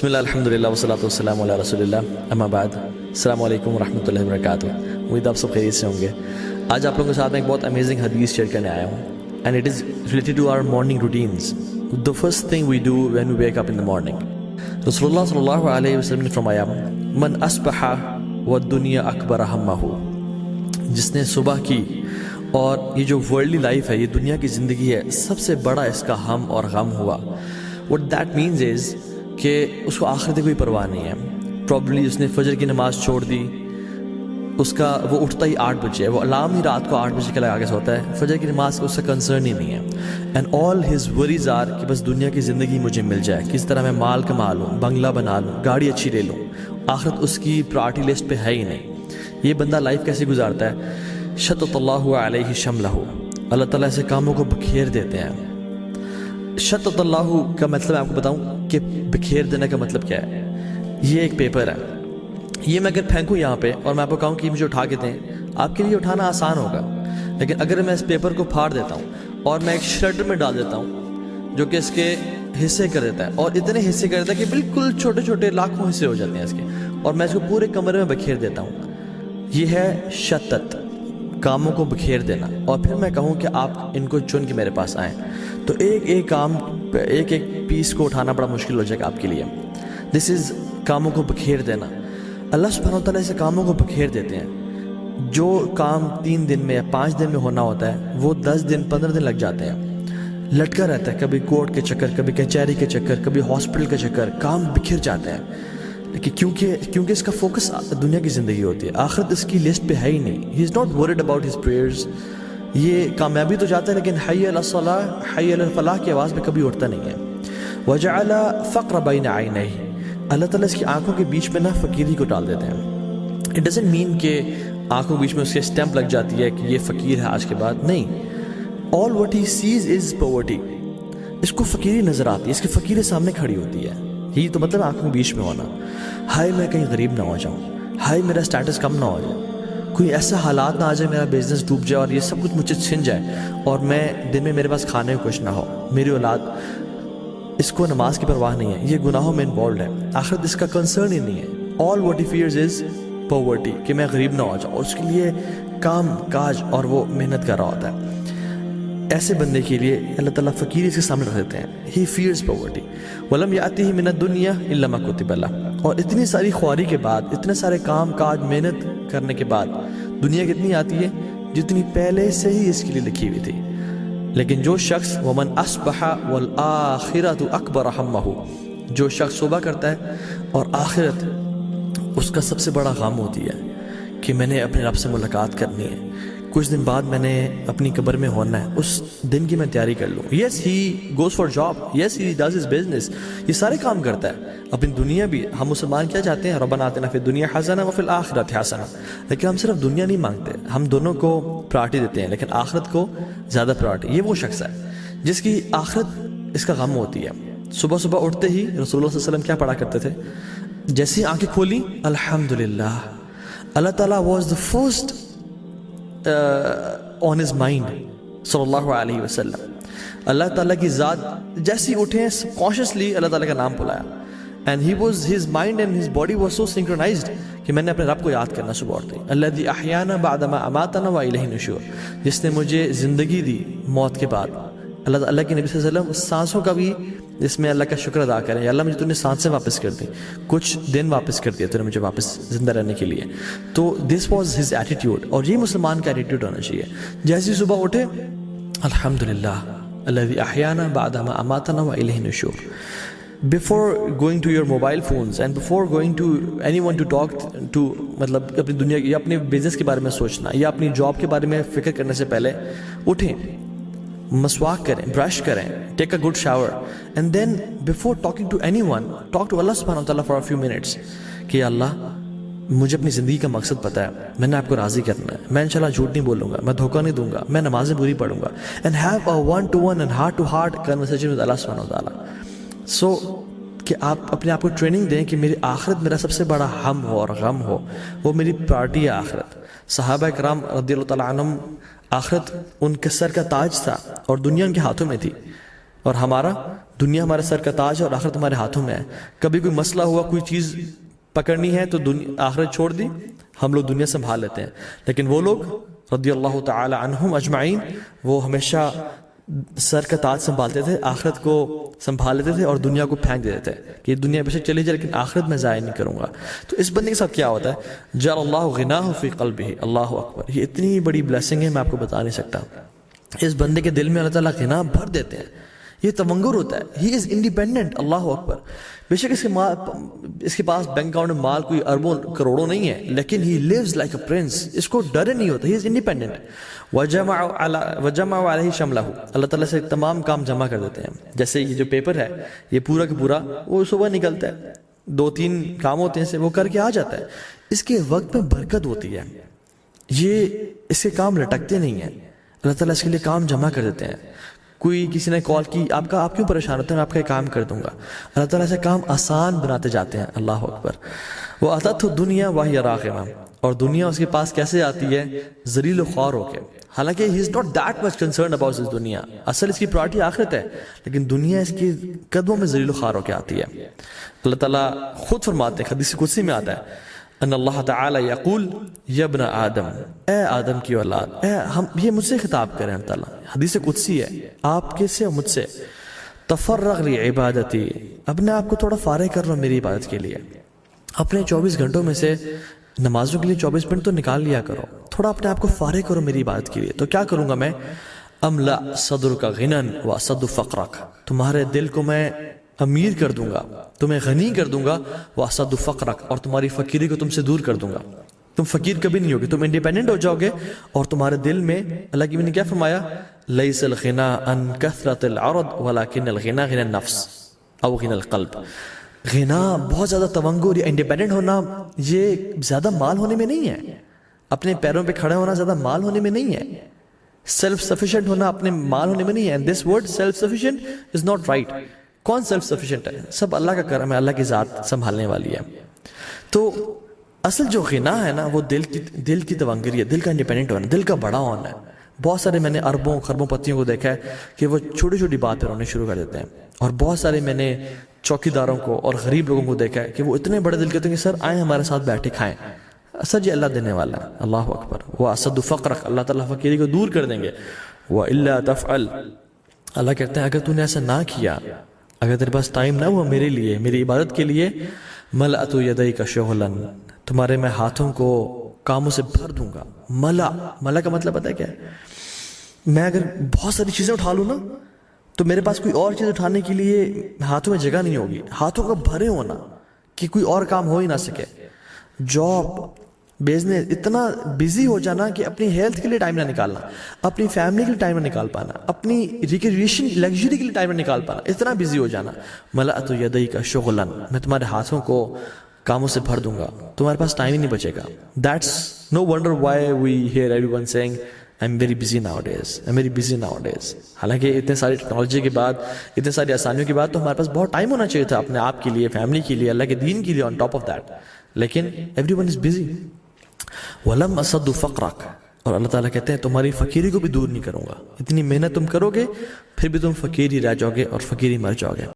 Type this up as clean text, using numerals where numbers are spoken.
بسم اللہ الحمد للہ والصلاۃ والسلام علی رسول اللہ اما بعد السلام علیکم ورحمۃ اللہ وبرکاتہ. امید آپ سب خیریت سے ہوں گے. آج آپ لوگوں کے ساتھ میں ایک بہت امیزنگ حدیث شیئر کرنے آیا ہوں and it is related to our morning routines. The first thing we do when we wake up in the morning. رسول اللہ صلی اللہ علیہ وسلم نے فرمایا من اصبح والدنیا اکبر ہمہ، جس نے صبح کی اور یہ جو ورلڈلی لائف ہے، یہ دنیا کی زندگی ہے، سب سے بڑا اس کا ہم اور غم ہوا. وٹ دیٹ مینز از کہ اس کو آخرت کی کوئی پرواہ نہیں ہے. پرابلی اس نے فجر کی نماز چھوڑ دی، اس کا وہ اٹھتا ہی 8 بجے ہے، وہ الارم ہی رات کو 8 بجے کے لگا کے سوتا ہے، فجر کی نماز کا اس کا کنسرن ہی نہیں ہے. And all his worries are کہ بس دنیا کی زندگی مجھے مل جائے، کس طرح میں مال کما لوں، بنگلہ بنا لوں، گاڑی اچھی لے لوں. آخرت اس کی پرائرٹی لسٹ پہ ہے ہی نہیں. یہ بندہ لائف کیسے گزارتا ہے؟ شتت اللہ علیہ شملہ، اللہ تعالیٰ ایسے کاموں کو بکھیر دیتے ہیں. شتت اللہ کا مطلب میں آپ کو بتاؤں کہ بکھیر دینے کا مطلب کیا ہے. یہ ایک پیپر ہے، یہ میں اگر پھینکوں یہاں پہ اور میں آپ کو کہوں کہ مجھے اٹھا کے دیں، آپ کے لیے اٹھانا آسان ہوگا. لیکن اگر میں اس پیپر کو پھاڑ دیتا ہوں اور میں ایک شرٹر میں ڈال دیتا ہوں جو کہ اس کے حصے کر دیتا ہے، اور اتنے حصے کر دیتا ہے کہ بالکل چھوٹے چھوٹے لاکھوں حصے ہو جاتے ہیں اس کے، اور میں اس کو پورے کمرے میں بکھیر دیتا ہوں. یہ ہے شتت، کاموں کو بکھیر دینا. اور پھر میں کہوں کہ آپ ان کو چن کے میرے پاس آئیں تو ایک ایک کام، ایک ایک پیس کو اٹھانا بڑا مشکل ہو جائے گا آپ کے لیے. دس از کاموں کو بکھیر دینا. اللہ سبحانہ وتعالیٰ ایسے کاموں کو بکھیر دیتے ہیں. جو کام 3 دن میں یا 5 دن میں ہونا ہوتا ہے وہ 10 دن 15 دن لگ جاتے ہیں. لٹکا رہتا ہے، کبھی کورٹ کے چکر، کبھی کچہری کے چکر، کبھی ہاسپٹل کے چکر، کام بکھر جاتے ہیں. لیکن کیونکہ اس کا فوکس دنیا کی زندگی ہوتی ہے، آخرت اس کی لسٹ پہ ہے ہی نہیں. He is not worried about his prayers. یہ کامیابی تو جاتا ہے لیکن حی علی الصلاح، حی علی الفلاح کی آواز پہ کبھی اٹھتا نہیں ہے. وجعل فقر بین عینیہ، اللہ تعالیٰ اس کی آنکھوں کے بیچ میں نا فقیری کو ڈال دیتے ہیں. اٹ ڈزنٹ مین کہ آنکھوں کے بیچ میں اس کے اسٹیمپ لگ جاتی ہے کہ یہ فقیر ہے آج کے بعد. نہیں، all what he sees is poverty. اس کو فقیری نظر آتی ہے، اس کی فقیری سامنے کھڑی ہوتی ہے. یہی تو مطلب آنکھوں کے بیچ میں ہونا. ہائے میں کہیں غریب نہ ہو جاؤں، ہائے میرا سٹیٹس کم نہ ہو جائے، کوئی ایسا حالات نہ آ جائے میرا بزنس ڈوب جائے اور یہ سب کچھ مجھے چھن جائے اور میں دن میں میرے پاس کھانے کو کچھ نہ ہو. میری اولاد، اس کو نماز کی پرواہ نہیں ہے، یہ گناہوں میں انوالوڈ ہے، آخرت اس کا کنسرن ہی نہیں ہے. All what he fears is poverty, کہ میں غریب نہ ہو جاؤں، اور اس کے لیے کام کاج اور وہ محنت کر رہا ہوتا ہے. ایسے بندے کے لیے اللہ تعالیٰ فقیری اس کے سامنے رکھ دیتے ہیں. ہی فیئرز پاورٹی. وَلَمْ يَأْتِهِ مِنَ الدُّنْيَا إِلَّا مَا كُتِبَ لَهُ. اور اتنی ساری خواری کے بعد، اتنے سارے کام کاج محنت کرنے کے بعد دنیا کتنی آتی ہے جتنی پہلے سے ہی اس کے لیے لکھی ہوئی تھی. لیکن جو شخص وَمَنْ أَصْبَحَ وَالْآخِرَةُ أَكْبَرَ هَمَّهُ، جو شخص صبح کرتا ہے اور آخرت اس کا سب سے بڑا غم ہوتی ہے کہ میں نے اپنے رب سے ملاقات کرنی ہے، کچھ دن بعد میں نے اپنی قبر میں ہونا ہے، اس دن کی میں تیاری کر لوں. Yes he goes for job, yes he does his business, یہ سارے کام کرتا ہے. اپنی دنیا بھی، ہم مسلمان کیا چاہتے ہیں؟ ربنا آتنا فی الدنیا حسنہ وفی الآخرۃ حسنہ. لیکن ہم صرف دنیا نہیں مانگتے، ہم دونوں کو پرائرٹی دیتے ہیں، لیکن آخرت کو زیادہ پرائرٹی. یہ وہ شخص ہے جس کی آخرت اس کا غم ہوتی ہے. صبح صبح اٹھتے ہی رسول اللہ صلی اللہ علیہ وسلم کیا پڑھا کرتے تھے؟ جیسے ہی آنکھیں کھولی، الحمدللہ. اللہ تعالیٰ was the first on his mind صلی اللہ علیہ وسلم. اللہ تعالیٰ کی ذات جیسے ہی اٹھے کانشیسلی اللہ تعالیٰ کا نام بلایا. and he was his mind and his body was so synchronized کہ میں نے اپنے رب کو یاد کرنا صبح اٹھتے. الذی احیانا بعدما اماتنا والیہ النشور، جس نے مجھے زندگی دی موت کے بعد. اللہ کے نبی صلی اللہ علیہ وسلم سانسوں کا بھی اس میں اللہ کا شکر ادا کریں. یا اللہ مجھے تو نے سانسیں واپس کر دی، کچھ دن واپس کر دیا تو نے مجھے واپس زندہ رہنے کے لیے. تو دس واز ہز ایٹیٹیوڈ، اور یہ مسلمان کا ایٹیٹیوڈ ہونا چاہیے. جیسے ہی صبح اٹھے، الحمدللہ الذی احیانا بعدما اماتنا والیہ النشور. Before going to your mobile phones and before going to anyone to talk to، مطلب اپنی دنیا یا اپنے بزنس کے بارے میں سوچنا یا اپنی جاب کے بارے میں فکر کرنے سے پہلے اٹھیں، مسواک کریں، برش کریں، take a good shower, and then before talking to anyone talk to اللہ سبحانہ وتعالیٰ فار اے فیو منٹس کہ اللہ مجھے اپنی زندگی کا مقصد پتہ ہے، میں نے آپ کو راضی کرنا ہے، میں انشاءاللہ جھوٹ نہیں بولوں گا، میں دھوکہ نہیں دوں گا، میں نمازیں پوری پڑھوں گا. And have a one to one and heart to heart conversation with اللہ سبحانہ وتعالیٰ. سو کہ آپ اپنے آپ کو ٹریننگ دیں کہ میری آخرت میرا سب سے بڑا ہم ہو اور غم ہو، وہ میری پرائرٹی ہے آخرت. صحابہ کرام رضی اللہ تعالیٰ عنہم، آخرت ان کے سر کا تاج تھا اور دنیا ان کے ہاتھوں میں تھی. اور ہمارا دنیا ہمارے سر کا تاج ہے اور آخرت ہمارے ہاتھوں میں ہے. کبھی کوئی مسئلہ ہوا, کوئی چیز پکڑنی ہے تو آخرت چھوڑ دی, ہم لوگ دنیا سنبھال لیتے ہیں. لیکن وہ لوگ رضی اللہ تعالی عنہم اجمعین, وہ ہمیشہ سر کا تاج سنبھالتے تھے, آخرت کو سنبھال لیتے تھے اور دنیا کو پھینک دیتے تھے کہ یہ دنیا بے شک چلی جائے لیکن آخرت میں ضائع نہیں کروں گا. تو اس بندے کے ساتھ کیا ہوتا ہے, جعل اللہ غناہ فی قلبہ, اللہ اکبر, یہ اتنی بڑی بلیسنگ ہے میں آپ کو بتا نہیں سکتا. اس بندے کے دل میں اللہ تعالیٰ غنا بھر دیتے ہیں, یہ تونگر ہوتا ہے, ہی از انڈیپینڈنٹ. اللہ اکبر. بے شک اس کے پاس بینک اکاؤنٹ میں مال کوئی اربوں کروڑوں نہیں ہے, لیکن ہی لیوز لائک اے پرنس, اس کو ڈر نہیں ہوتا, ہی از انڈیپینڈنٹ. وجمع علیہ شملہ, اللہ تعالیٰ سے تمام کام جمع کر دیتے ہیں. جیسے یہ جو پیپر ہے یہ پورا کا پورا وہ صبح نکلتا ہے, 2-3 کام ہوتے ہیں سے وہ کر کے آ جاتا ہے. اس کے وقت میں برکت ہوتی ہے, یہ اس کے کام لٹکتے نہیں ہیں, اللہ تعالیٰ اس کے لیے کام جمع کر دیتے ہیں. کوئی کسی نے کال کی, آپ کیوں پریشان ہوتے ہیں, میں آپ کا کام کر دوں گا. اللہ تعالیٰ سے کام آسان بناتے جاتے ہیں. اللہ اکبر. وہ آتت دنیا وہی راغمہ, اور دنیا اس کے پاس کیسے آتی ہے, ذلیل و خوار ہو کے. حالانکہ he is not that much concerned about this دنیا, اصل اس کی پرائرٹی آخرت ہے, لیکن دنیا اس کی قدموں میں ذلیل و خوار ہو کے آتی ہے. اللہ تعالیٰ خود فرماتے ہیں, حدیث قدسی میں آتا ہے, ان اللہ تعالی یقول یا ابن آدم, اے آدم کی اولاد, یہ مجھ سے خطاب کریں اللہ تعالیٰ, حدیث قدسی ہے, آپ کے سے مجھ سے, تفرغ لی عبادتی, اپنے آپ کو تھوڑا فارغ کر لو میری عبادت کے لیے. اپنے 24 گھنٹوں میں سے نمازوں کے لیے 24 منٹ تو نکال لیا کرو, تھوڑا اپنے آپ کو فارغ کرو میری عبادت کے لیے. تو کیا کروں گا میں, املا صدرک غنن واسد فقرک, تمہارے دل کو میں امیر کر دوں گا, تمہیں غنی کر دوں گا, واسد فقرک, اور تمہاری فقیری کو تم سے دور کر دوں گا. تم فقیر کبھی نہیں ہوگے, تم انڈیپینڈنٹ ہو جاؤ گے, اور تمہارے دل میں اللہ کی نے کیا فرمایا, لیس الغنا ان کثرت العرض ولکن الغنا غنى النفس او غنى القلب. غنا بہت زیادہ تونگر یا انڈیپینڈنٹ ہونا یہ زیادہ مال ہونے میں نہیں ہے, اپنے پیروں پہ کھڑے ہونا زیادہ مال ہونے میں نہیں ہے, سیلف سفیشینٹ ہونا اپنے مال ہونے میں نہیں ہے. This word self sufficient is not right. کون سیلف سفیشینٹ ہے, سب اللہ کا کرم ہے, اللہ کی ذات سنبھالنے والی ہے. تو اصل جو غنا ہے نا وہ دل کی تونگری ہے, دل کا انڈیپینڈنٹ ہونا, دل کا بڑا ہونا ہے. بہت سارے میں نے اربوں خربوں پتیوں کو دیکھا ہے کہ وہ چھوٹی چھوٹی بات پہ رونے شروع کر دیتے ہیں, اور بہت سارے میں نے چوکی داروں کو اور غریب لوگوں کو دیکھا ہے کہ وہ اتنے بڑے دل کے ہوتے ہیں کہ سر آئیں ہمارے ساتھ بیٹھے کھائیں, سر جی اللہ دینے والا ہے. اللہ اکبر. وہ اسد فقرک, اللہ تعالیٰ فقیری کو دور کر دیں گے. وَإِلَّا تَفْعَلْ, اللہ کہتے ہیں اگر تو نے ایسا نہ کیا, اگر تیرے پاس ٹائم نہ ہوا میرے لیے, میری عبادت کے لیے, ملأت یدیک شغلا, تمہارے میں ہاتھوں کو کاموں سے بھر دوں گا. ملا کا مطلب پتہ ہے کیا ہے, میں اگر بہت ساری چیزیں اٹھا لوں نا تو میرے پاس کوئی اور چیز اٹھانے کے لیے ہاتھوں میں جگہ نہیں ہوگی. ہاتھوں کا بھرے ہونا کہ کوئی اور کام ہو ہی نہ سکے. جاب, بزنس, اتنا بزی ہو جانا کہ اپنی ہیلتھ کے لیے ٹائم نہ نکالنا, اپنی فیملی کے لیے ٹائم نہ نکال پانا, اپنی ریکریشن لگژری کے لیے ٹائم نہ نکال پانا, اتنا بزی ہو جانا. ملأت یدیک شغلا, میں تمہارے ہاتھوں کو کاموں سے بھر دوں گا, تمہارے پاس ٹائم ہی نہیں بچے گا. That's no wonder why we hear everyone saying I'm very busy nowadays, I'm very busy nowadays. حالانکہ اتنے ساری ٹیکنالوجی کے بعد, اتنے ساری آسانیوں کے بعد تو ہمارے پاس بہت ٹائم ہونا چاہیے تھا اپنے آپ کے لیے, فیملی کے لیے, اللہ کے دین کے لیے, on top of that. لیکن everyone is busy. وَلَمْ أَصَدُّ فَقْرَكَ, اور اللہ تعالیٰ کہتے ہیں تمہاری فقیری کو بھی دور نہیں کروں گا. اتنی محنت تم کرو گے پھر بھی تم فقیر ہی رہ جاؤ گے اور فقیر ہی مر جاؤ گے.